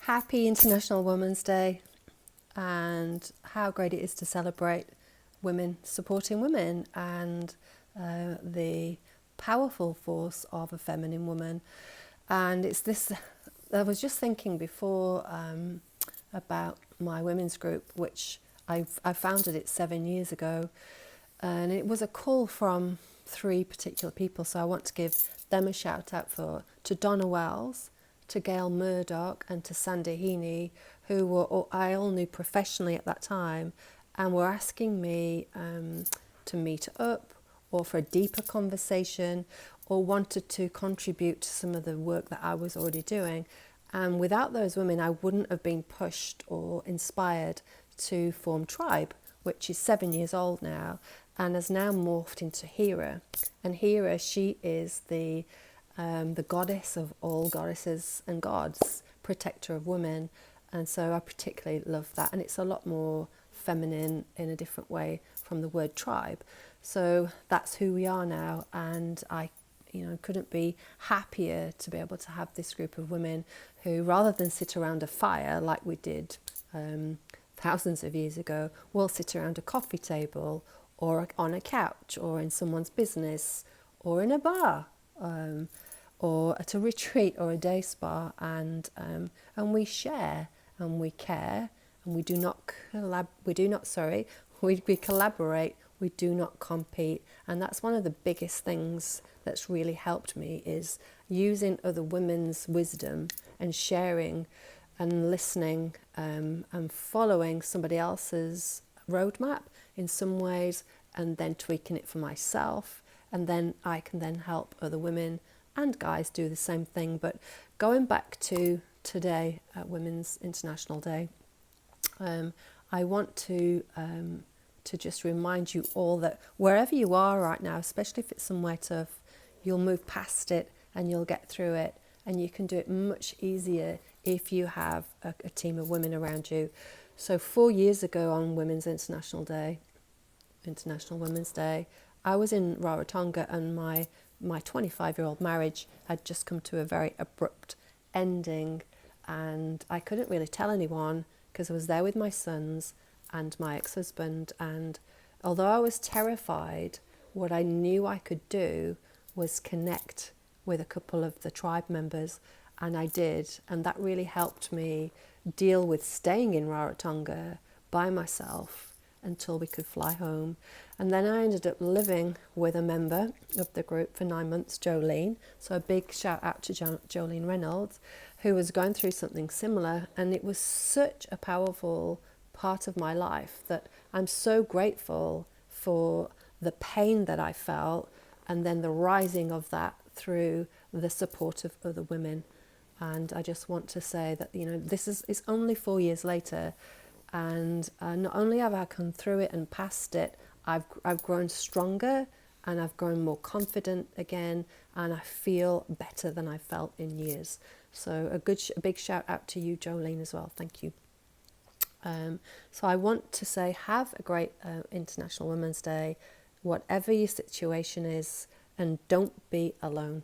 Happy International Women's Day, and how great it is to celebrate women supporting women and the powerful force of a feminine woman. And it's this, I was just thinking before about my women's group, which I founded it 7 years ago, and it was a call from 3 particular people. So I want to give them a shout out to Donna Wells, to Gail Murdoch, and to Sandy Heaney, who I all knew professionally at that time, and were asking me to meet up or for a deeper conversation, or wanted to contribute to some of the work that I was already doing. And without those women, I wouldn't have been pushed or inspired to form Tribe, which is 7 years old now and has now morphed into Hera. And Hera, she is the goddess of all goddesses and gods, protector of women. And so I particularly love that. And it's a lot more feminine in a different way from the word tribe. So that's who we are now. And I couldn't be happier to be able to have this group of women who, rather than sit around a fire like we did thousands of years ago, will sit around a coffee table or on a couch or in someone's business or in a bar. Or at a retreat or a day spa, and we share and we care, and we collaborate, we do not compete. And that's one of the biggest things that's really helped me, is using other women's wisdom and sharing and listening and following somebody else's roadmap in some ways, and then tweaking it for myself, and then I can then help other women and guys do the same thing. But going back to today, Women's International Day, I want to just remind you all that wherever you are right now, especially if it's somewhere tough, you'll move past it and you'll get through it, and you can do it much easier if you have a team of women around you. So 4 years ago on Women's International Women's Day, I was in Rarotonga, and my 25-year-old marriage had just come to a very abrupt ending, and I couldn't really tell anyone because I was there with my sons and my ex-husband. And although I was terrified, what I knew I could do was connect with a couple of the tribe members, and I did, and that really helped me deal with staying in Rarotonga by myself until we could fly home. And then I ended up living with a member of the group for 9 months, Jolene. So a big shout out to Jolene Reynolds, who was going through something similar. And it was such a powerful part of my life that I'm so grateful for the pain that I felt, and then the rising of that through the support of other women. And I just want to say that, this is only 4 years later, and not only have I come through it and past it, I've grown stronger, and I've grown more confident again, and I feel better than I felt in years. So a big shout out to you, Jolene, as well. Thank you. So I want to say, have a great International Women's Day, whatever your situation is, and don't be alone.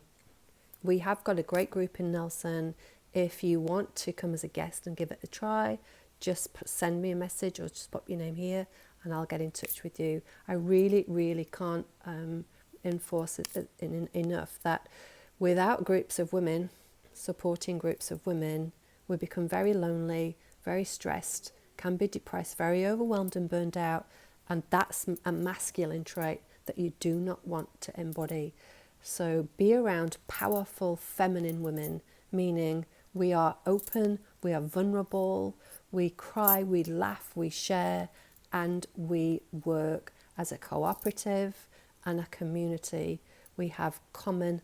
We have got a great group in Nelson. If you want to come as a guest and give it a try, just send me a message or just pop your name here and I'll get in touch with you. I really, really can't enforce it enough that without groups of women, supporting groups of women, we become very lonely, very stressed, can be depressed, very overwhelmed and burned out. And that's a masculine trait that you do not want to embody. So be around powerful feminine women, meaning we are open, we are vulnerable, we cry, we laugh, we share, and we work as a cooperative and a community. We have common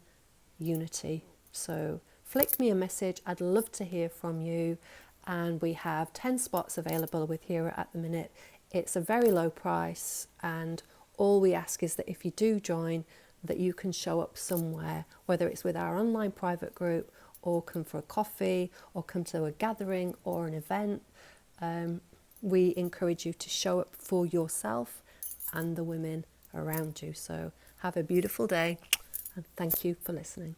unity. So flick me a message. I'd love to hear from you. And we have 10 spots available with Hera at the minute. It's a very low price, and all we ask is that if you do join, that you can show up somewhere, whether it's with our online private group, or come for a coffee, or come to a gathering or an event. We encourage you to show up for yourself and the women around you. So have a beautiful day, and thank you for listening.